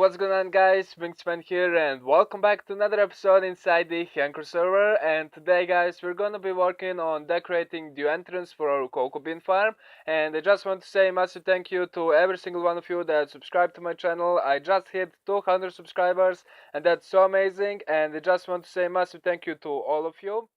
what's going on, guys? Wingspan here, and welcome back to another episode inside the Handcraft server. And today, guys, we're gonna be working on decorating the entrance for our cocoa bean farm. And I just want to say a massive thank you to every single one of you that subscribed to my channel. I just hit 200 subscribers, and that's so amazing. And I just want to say a massive thank you to all of you.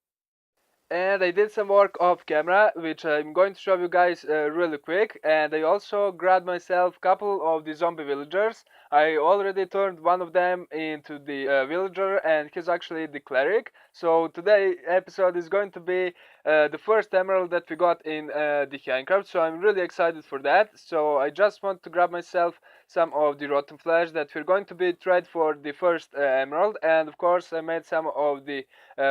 And I did some work off camera, which I'm going to show you guys really quick. And I also grabbed myself a couple of the zombie villagers. I already turned one of them into the villager, and he's actually the cleric. So today episode is going to be the first emerald that we got in the Handcraft. So I'm really excited for that. So I just want to grab myself some of the rotten flesh that we're going to be tried for the first emerald. And of course I made some of the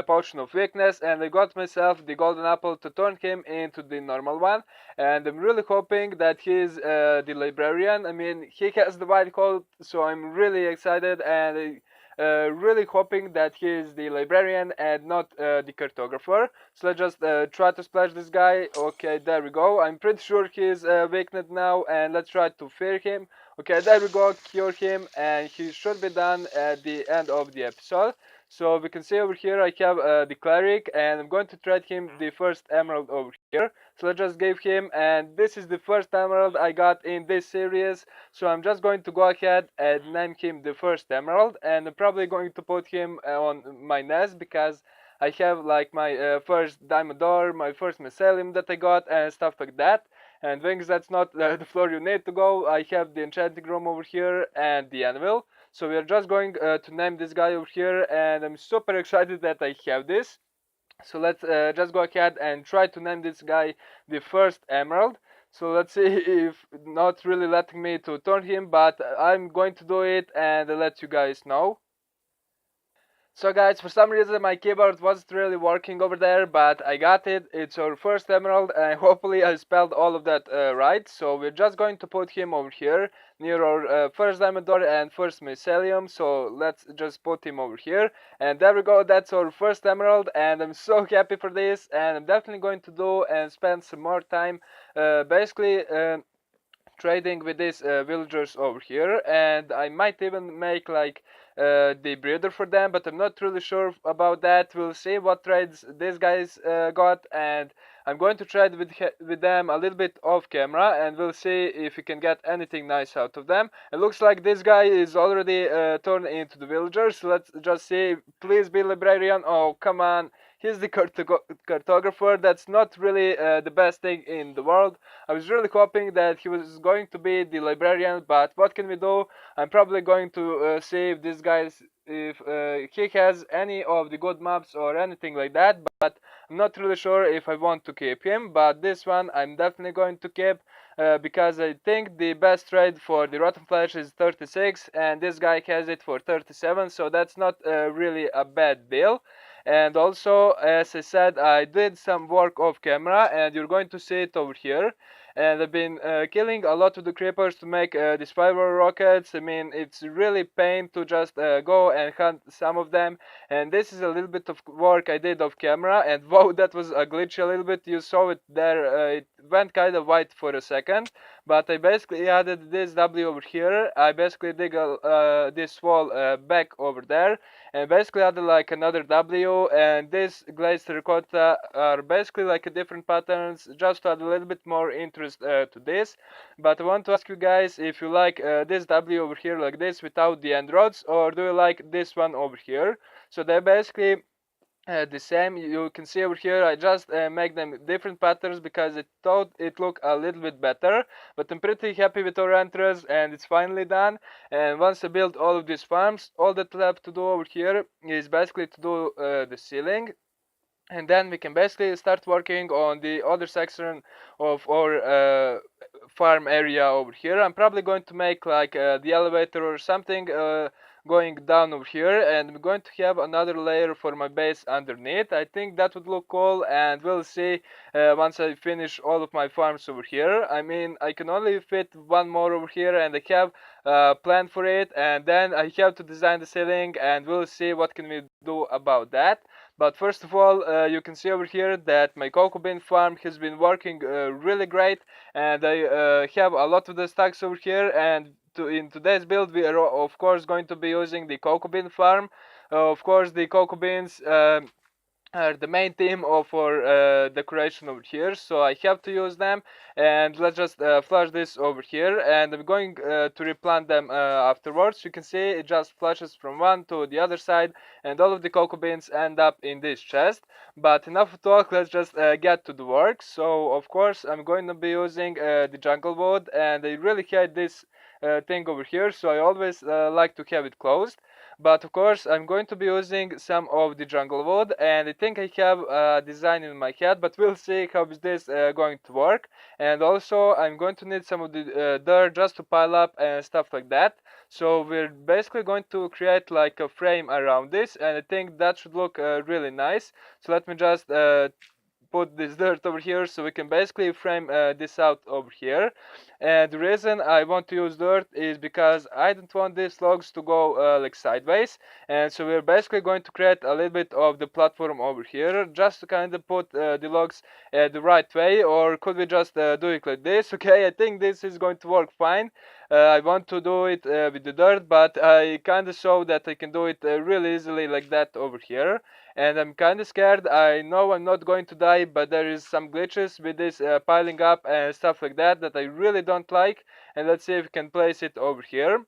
potion of weakness, and I got myself the golden apple to turn him into the normal one. And I'm really hoping that he's the librarian. I mean, he has the white coat, so I'm really excited, and really hoping that he is the librarian and not the cartographer. So let's just try to splash this guy. Okay, there we go. I'm pretty sure he's weakened now, and let's try to fear him. Okay, there we go, cure him, and he should be done at the end of the episode. So we can see over here I have the cleric, and I'm going to trade him the first emerald over here. So let's just give him, and this is the first emerald I got in this series. So I'm just going to go ahead and name him the first emerald, and I'm probably going to put him on my nest because I have like my first diamond door, my first mycelium that I got, and stuff like that. And things that's not the floor you need to go. I have the enchanting room over here and the anvil. So we are just going to name this guy over here, and I'm super excited that I have this. So let's just go ahead and try to name this guy the first emerald. So let's see if not really letting me to turn him, but I'm going to do it and I'll let you guys know. So guys, for some reason my keyboard wasn't really working over there, but I got it. It's our first emerald, and hopefully I spelled all of that right. So we're just going to put him over here near our first diamond door and first mycelium. So let's just put him over here, and there we go. That's our first emerald, and I'm so happy for this, and I'm definitely going to do and spend some more time basically trading with these villagers over here, and I might even make like the breeder for them, but I'm not really sure about that. We'll see what trades these guys got, and I'm going to trade with them a little bit off camera, and we'll see if we can get anything nice out of them. It looks like this guy is already turned into the villager, so let's just see. Please be librarian. Oh, come on. He's the cartographer. That's not really the best thing in the world. I was really hoping that he was going to be the librarian, but what can we do? I'm probably going to see if this guy, if he has any of the good maps or anything like that, but I'm not really sure if I want to keep him. But this one I'm definitely going to keep because I think the best trade for the rotten flesh is 36, and this guy has it for 37, so that's not really a bad deal. And also, as I said, I did some work off camera, and you're going to see it over here. And I've been killing a lot of the creepers to make the spiral rockets. I mean, it's really pain to just go and hunt some of them. And this is a little bit of work I did off camera, and wow, that was a glitch a little bit. You saw it there. It went kind of white for a second, but I basically added this W over here. I basically dig this wall back over there, and basically added like another W, and this glazed terracotta are basically like different patterns just to add a little bit more interest to this. But I want to ask you guys if you like this W over here like this without the end rods, or do you like this one over here? So they're basically the same. You can see over here I just make them different patterns because I thought it looked a little bit better, but I'm pretty happy with our entrance, and it's finally done. And once I build all of these farms, all that I have to do over here is basically to do the ceiling, and then we can basically start working on the other section of our farm area over here. I'm probably going to make like the elevator or something going down over here, and I'm going to have another layer for my base underneath. I think that would look cool, and we'll see once I finish all of my farms over here. I mean, I can only fit one more over here, and I have a plan for it, and then I have to design the ceiling, and we'll see what can we do about that. But first of all, you can see over here that my cocoa bean farm has been working really great, and I have a lot of the stacks over here. And in today's build, we are of course going to be using the cocoa bean farm. Of course, the cocoa beans are the main theme of our decoration over here, so I have to use them. And let's just flush this over here, and I'm going to replant them afterwards. You can see it just flushes from one to the other side, and all of the cocoa beans end up in this chest. But enough of talk, let's just get to the work. So of course I'm going to be using the jungle wood, and I really hate this thing over here, so I always like to have it closed. But of course I'm going to be using some of the jungle wood, and I think I have a design in my head, but we'll see how is this going to work. And also I'm going to need some of the dirt just to pile up and stuff like that. So we're basically going to create like a frame around this, and I think that should look really nice. So let me just put this dirt over here so we can basically frame this out over here. And the reason I want to use dirt is because I don't want these logs to go like sideways, and so we're basically going to create a little bit of the platform over here just to kind of put the logs the right way. Or could we just do it like this? Okay, I think this is going to work fine. I want to do it with the dirt, but I kind of saw that I can do it really easily like that over here. And I'm kind of scared. I know I'm not going to die, but there is some glitches with this piling up and stuff like that that I really don't like. And let's see if we can place it over here.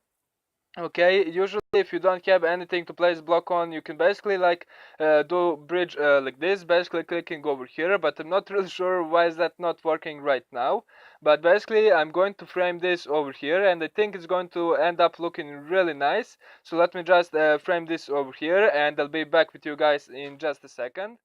Okay, usually if you don't have anything to place block on, you can basically like do bridge like this, basically clicking over here, but I'm not really sure why is that not working right now. But basically I'm going to frame this over here, and I think it's going to end up looking really nice. So let me just frame this over here, and I'll be back with you guys in just a second.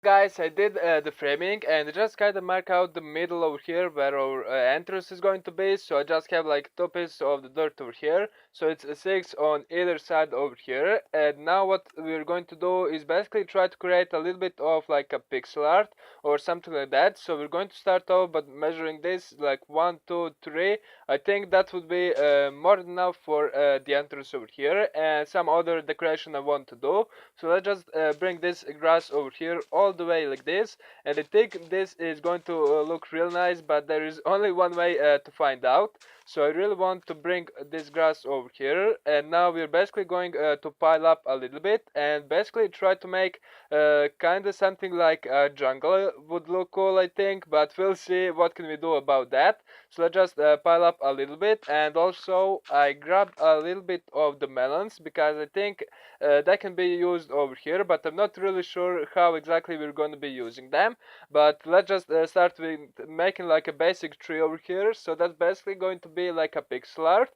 Guys, I did the framing, and I just kind of mark out the middle over here where our entrance is going to be. So I just have like two pieces of the dirt over here, so it's a 6 on either side over here. And now what we're going to do is basically try to create a little bit of like a pixel art or something like that. So we're going to start off by measuring this like 1 2 3. I think that would be more than enough for the entrance over here, and some other decoration I want to do. So let's just bring this grass over here all the way like this, and I think this is going to look real nice, but there is only one way to find out. So I really want to bring this grass over here, and now we're basically going to pile up a little bit and basically try to make kind of something like a jungle would look cool, I think, but we'll see what can we do about that. So let's just pile up a little bit. And also I grabbed a little bit of the melons because I think that can be used over here, but I'm not really sure how exactly we're going to be using them. But let's just start with making like a basic tree over here. So that's basically going to be like a pixel art.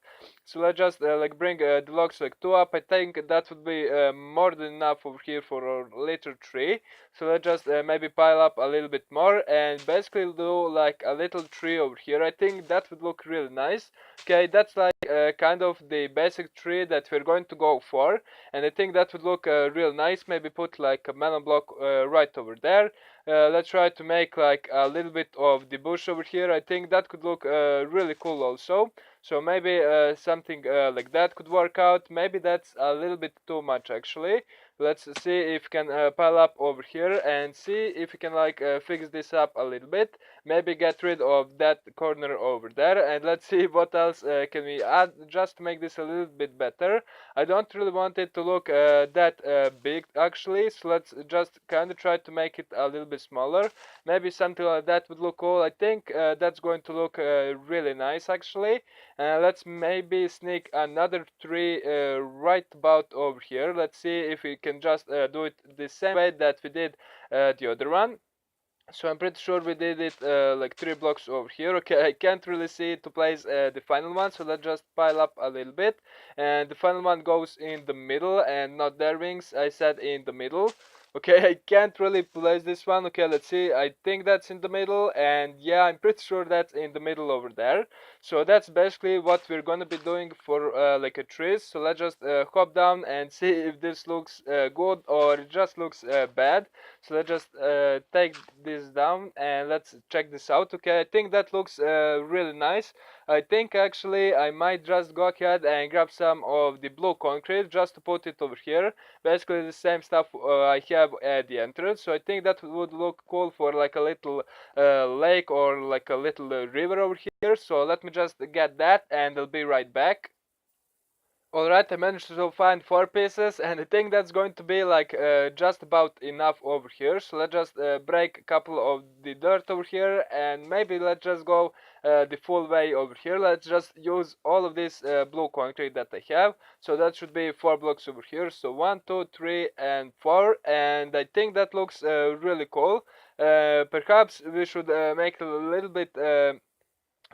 So let's just like bring the logs like 2 up. I think that would be more than enough over here for our little tree. So let's just maybe pile up a little bit more and basically do like a little tree over here. I think that would look really nice. Okay, that's like kind of the basic tree that we're going to go for, and I think that would look real nice. Maybe put like a melon block right over there. Let's try to make like a little bit of the bush over here. I think that could look really cool also. So maybe something like that could work out. Maybe that's a little bit too much actually. Let's see if we can pile up over here and see if we can like fix this up a little bit. Maybe get rid of that corner over there, and let's see what else can we add just to make this a little bit better. I don't really want it to look that big actually, so let's just kind of try to make it a little bit smaller. Maybe something like that would look cool. I think that's going to look really nice actually. Let's maybe sneak another tree right about over here. Let's see if we can just do it the same way that we did the other one. So I'm pretty sure we did it like 3 blocks over here. Okay, I can't really see to place the final one, so let's just pile up a little bit. And the final one goes in the middle, and not their wings, I said in the middle. Okay, I can't really place this one. Okay, let's see. I think that's in the middle, and yeah, I'm pretty sure that's in the middle over there. So that's basically what we're gonna be doing for like a trees. So let's just hop down and see if this looks good or it just looks bad. So let's just take this down and let's check this out. Okay, I think that looks really nice. I think actually I might just go ahead and grab some of the blue concrete just to put it over here. Basically the same stuff I have have at the entrance. So I think that would look cool for like a little lake or like a little river over here. So let me just get that and I'll be right back. Alright, I managed to find 4 pieces, and I think that's going to be like just about enough over here. So let's just break a couple of the dirt over here, and maybe let's just go the full way over here. Let's just use all of this blue concrete that I have. So that should be 4 blocks over here. So 1, 2, 3, and 4, and I think that looks really cool. Perhaps we should make it a little bit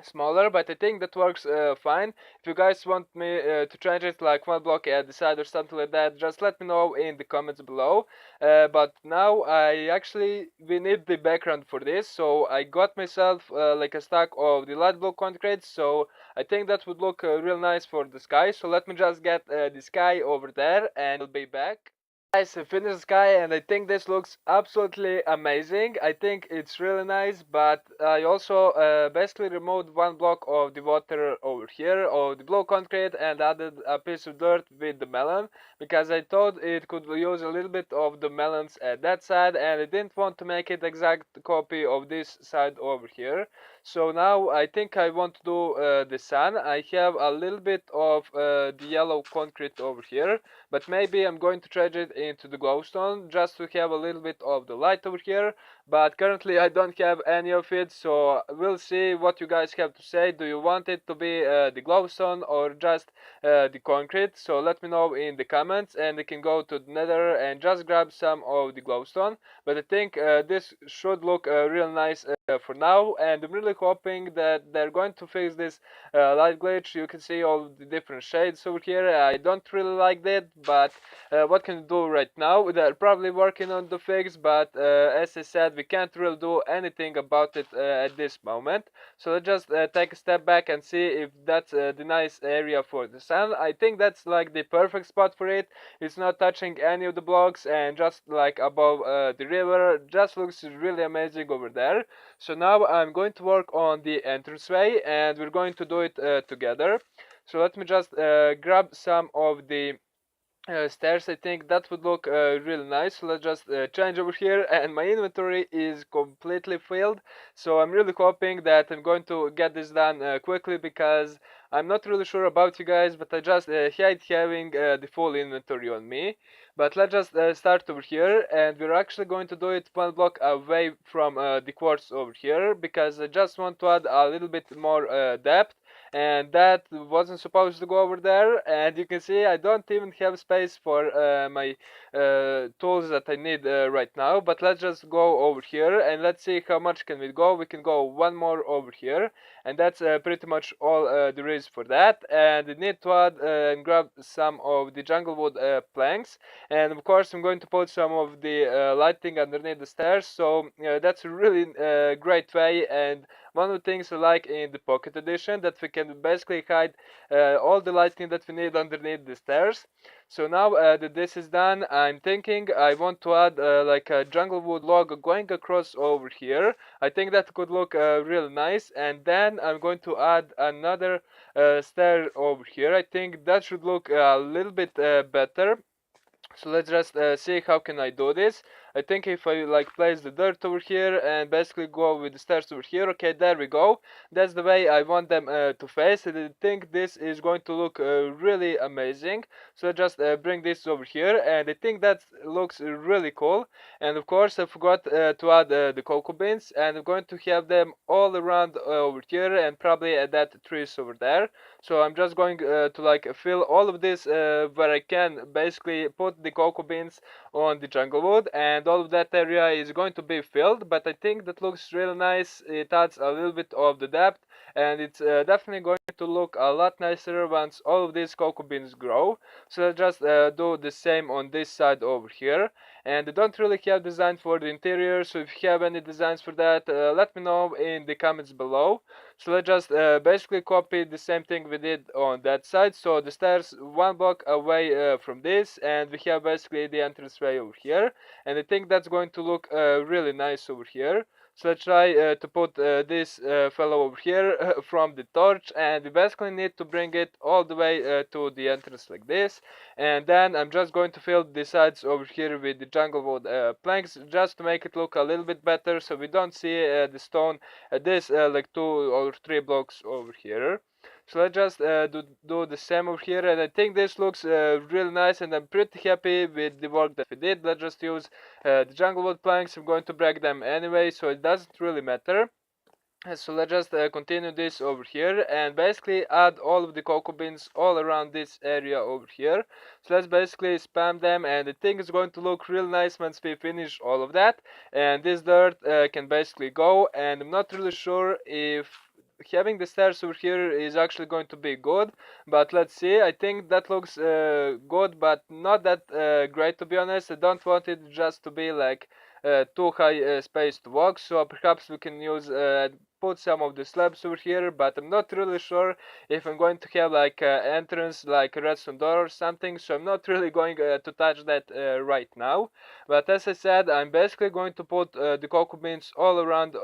smaller, but I think that works fine. If you guys want me to change it like 1 block at the side or something like that, just let me know in the comments below. But now we need the background for this, so I got myself like a stack of the light blue concrete, so I think that would look real nice for the sky. So let me just get the sky over there and I'll be back. Guys, I finished Sky and I think this looks absolutely amazing. I think it's really nice, but I also basically removed 1 block of the water over here, of the blue concrete, and added a piece of dirt with the melon, because I thought it could use a little bit of the melons at that side, and I didn't want to make it exact copy of this side over here. So now I think I want to do the sun. I have a little bit of the yellow concrete over here, but maybe I'm going to change it into the glowstone just to have a little bit of the light over here. But currently I don't have any of it, so we'll see what you guys have to say. Do you want it to be the glowstone or just the concrete? So let me know in the comments, and I can go to the nether and just grab some of the glowstone. But I think this should look real nice for now, and I'm really hoping that they're going to fix this light glitch. You can see all the different shades over here. I don't really like that, but what can you do right now? They're probably working on the fix, but as I said, we can't really do anything about it at this moment. So let's just take a step back and see if that's the nice area for the sun. I think that's like the perfect spot for it. It's not touching any of the blocks, and just like above the river, just looks really amazing over there. So now I'm going to work on the entranceway, and we're going to do it together. So let me just grab some of the stairs. I think that would look really nice. So let's just change over here, and my inventory is completely filled, so I'm really hoping that I'm going to get this done quickly, because I'm not really sure about you guys, but I just hate having the full inventory on me. But let's just start over here, and we're actually going to do it 1 block away from the quartz over here, because I just want to add a little bit more depth, and that wasn't supposed to go over there. And you can see I don't even have space for my tools that I need right now. But let's just go over here and let's see how much can we go. We can go 1 more over here, and that's pretty much all there is for that. And I need to add and grab some of the jungle wood planks, and of course I'm going to put some of the lighting underneath the stairs. So that's a really great way, and one of the things I like in the Pocket Edition, that we can basically hide all the lighting that we need underneath the stairs. So now that this is done, I'm thinking I want to add like a jungle wood log going across over here. I think that could look really nice, and then I'm going to add another stair over here. I think that should look a little bit better. So let's just see how can I do this. I think if I like place the dirt over here and basically go with the stairs over here, okay, there we go. That's the way I want them to face, and I think this is going to look really amazing. So just bring this over here, and I think that looks really cool. And of course I forgot to add the cocoa beans, and I'm going to have them all around over here, and probably at that trees over there. So I'm just going to like fill all of this where I can, basically put the cocoa beans on the jungle wood, and all of that area is going to be filled. But I think that looks really nice. It adds a little bit of the depth, and it's definitely going to look a lot nicer once all of these cocoa beans grow. So let's just do the same on this side over here. And I don't really have design for the interior, so if you have any designs for that, let me know in the comments below. So let's just basically copy the same thing we did on that side. So the stairs 1 block away from this, and we have basically the entranceway over here. And I think that's going to look really nice over here. So let's try to put this fellow over here from the torch, and we basically need to bring it all the way to the entrance like this. And then I'm just going to fill the sides over here with the jungle wood planks, just to make it look a little bit better, so we don't see the stone this like 2 or 3 blocks over here. So let's just do the same over here, and I think this looks really nice, and I'm pretty happy with the work that we did. Let's just use the jungle wood planks. I'm going to break them anyway, so it doesn't really matter. So let's just continue this over here and basically add all of the cocoa beans all around this area over here. So let's basically spam them, and I think it's going to look real nice once we finish all of that. And this dirt can basically go, and I'm not really sure if having the stairs over here is actually going to be good, but let's see. I think that looks good, but not that great, to be honest. I don't want it just to be like too high space to walk, so perhaps we can use put some of the slabs over here, but I'm not really sure if I'm going to have like entrance like a redstone door or something, so I'm not really going to touch that right now. But as I said, I'm basically going to put the cocoa beans all around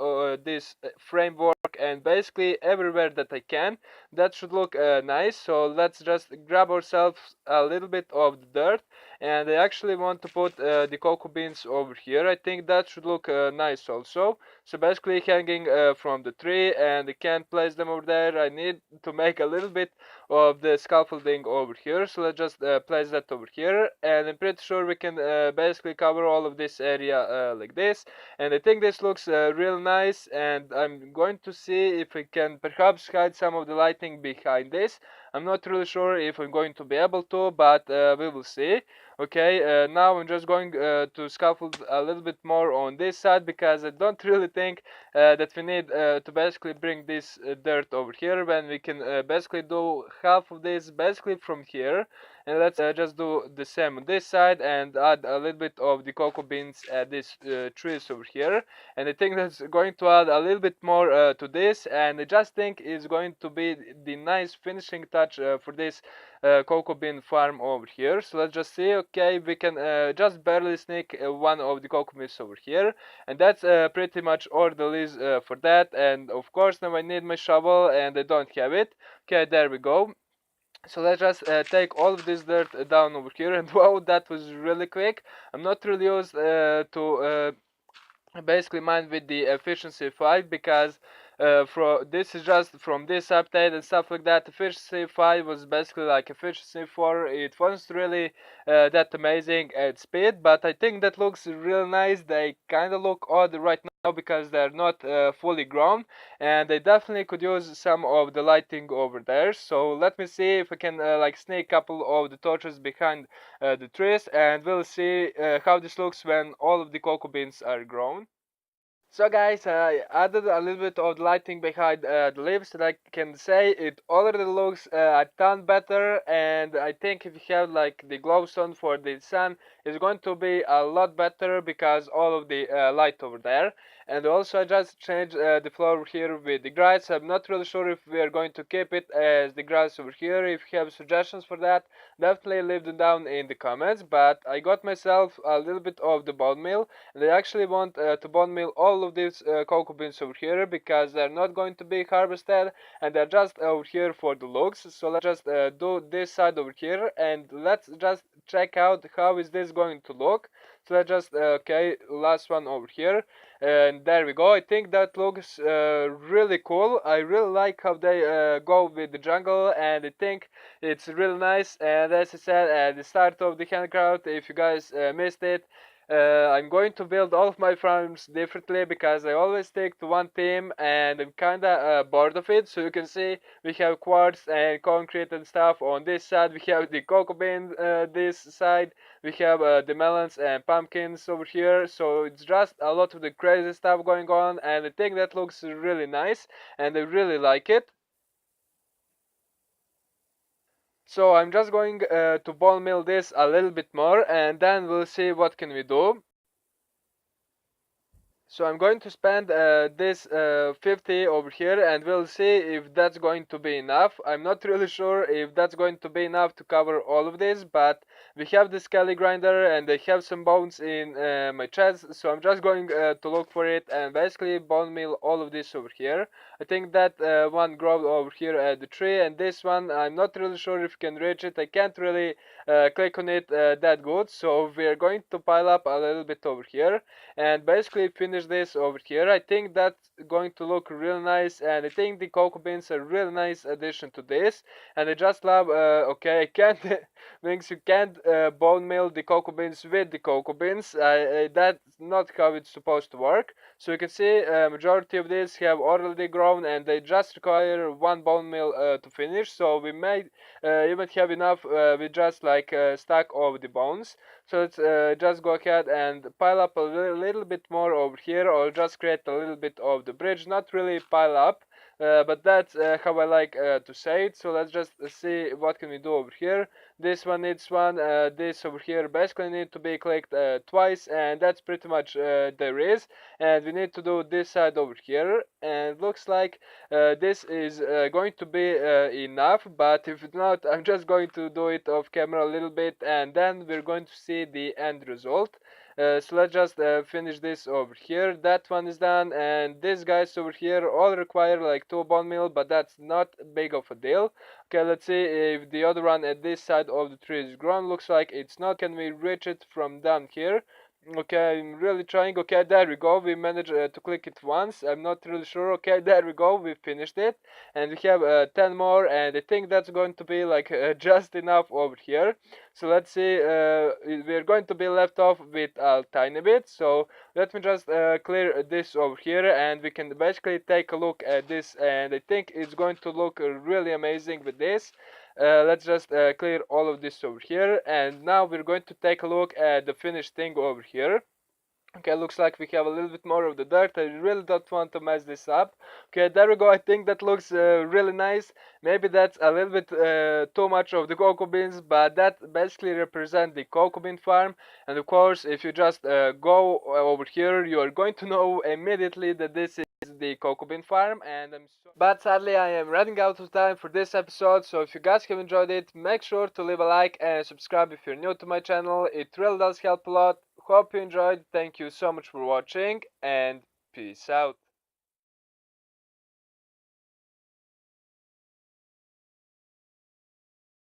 this framework, and basically everywhere that I can. That should look nice. So let's just grab ourselves a little bit of the dirt, and I actually want to put the cocoa beans over here. I think that should look nice also. So basically hanging from the tree, and I can't place them over there. I need to make a little bit of the scaffolding over here, so let's just place that over here, and I'm pretty sure we can basically cover all of this area like this. And I think this looks real nice, and I'm going to see if we can perhaps hide some of the lighting behind this. I'm not really sure if I'm going to be able to, but we will see. Okay, now I'm just going to scaffold a little bit more on this side, because I don't really think that we need to basically bring this dirt over here, when we can basically do half of this basically from here. And let's just do the same on this side and add a little bit of the cocoa beans at these trees over here. And I think that's going to add a little bit more to this, and I just think it's going to be the nice finishing touch for this cocoa bean farm over here. So let's just see. Okay, we can just barely sneak one of the cocoa beans over here, and that's pretty much all there is for that. And of course now I need my shovel, and I don't have it. Okay, there we go. So let's just take all of this dirt down over here, and wow, that was really quick. I'm not really used to basically mine with the efficiency 5, because this is just from this update and stuff like that. Efficiency 5 was basically like efficiency 4. It wasn't really that amazing at speed, but I think that looks real nice. They kind of look odd right now because they're not fully grown, and they definitely could use some of the lighting over there. So let me see if I can like sneak a couple of the torches behind the trees, and we'll see how this looks when all of the cocoa beans are grown. So guys, I added a little bit of lighting behind the leaves, and I can say it already looks a ton better. And I think if you have like the glowstone for the sun, it's going to be a lot better because all of the light over there. And also I just changed the floor here with the grass. I'm not really sure if we are going to keep it as the grass over here. If you have suggestions for that, definitely leave them down in the comments. But I got myself a little bbit of the bone meal, and I actually want to bone meal all of these cocoa beans over here, because they're not going to be harvested, and they're just over here for the looks. So let's just do this side over here, and let's just check out how is this going to look. So let's just okay, last one over here, and there we go. I think that looks really cool. I really like how they go with the jungle, and I think it's really nice. And as I said at the start of the handcraft, if you guys missed it, I'm going to build all of my farms differently, because I always stick to one theme, and I'm kinda bored of it. So you can see we have quartz and concrete and stuff on this side. We have the cocoa bean this side. We have the melons and pumpkins over here. So it's just a lot of the crazy stuff going on, and I think that looks really nice, and I really like it. So I'm just going to bone mill this a little bit more, and then we'll see what can we do. So I'm going to spend this 50 over here, and we'll see if that's going to be enough. I'm not really sure if that's going to be enough to cover all of this, but we have the skelly grinder and I have some bones in my chest, so I'm just going to look for it and basically bone meal all of this over here. I think that one grows over here at the tree, and this one I'm not really sure if you can reach it. I can't really click on it that good, so we're going to pile up a little bit over here and basically finish this over here. I think that's going to look really nice, and I think the cocoa beans are a really nice addition to this. And I just love okay, I can't means you can't bone meal the cocoa beans with the cocoa beans. That's not how it's supposed to work. So you can see majority of these have already grown, and they just require one bone meal to finish. So we may even have enough with just like a stack of the bones. So let's just go ahead and pile up a little bit more over here, or just create a little bit of the bridge. Not really pile up, but that's how I like to say it. So let's just see what can we do over here. This one needs one. This over here basically need to be clicked twice, and that's pretty much there is. And we need to do this side over here, and looks like this is going to be enough. But if it's not, I'm just going to do it off camera a little bit, and then we're going to see the end result. So let's just finish this over here. That one is done, and these guys over here all require like 2 bone meal, but that's not big of a deal. Okay, let's see if the other one at this side of the tree is grown. Looks like it's not. Can we reach it from down here? Okay, I'm really trying. Okay, there we go. We managed to click it once. I'm not really sure. Okay, there we go. We finished it. And we have 10 more. And I think that's going to be like just enough over here. So let's see. We're going to be left off with a tiny bit. So let me just clear this over here. And we can basically take a look at this. And I think it's going to look really amazing with this. Let's just clear all of this over here, and now we're going to take a look at the finished thing over here. Okay, looks like we have a little bit more of the dirt. I really don't want to mess this up. Okay, there we go. I think that looks really nice. Maybe that's a little bit too much of the cocoa beans, but that basically represents the cocoa bean farm. And of course, if you just go over here, you are going to know immediately that this is the cocoa bean farm. And but sadly I am running out of time for this episode, so if you guys have enjoyed it, make sure to leave a like and subscribe if you're new to my channel. It really does help a lot. Hope you enjoyed. Thank you so much for watching, and peace out.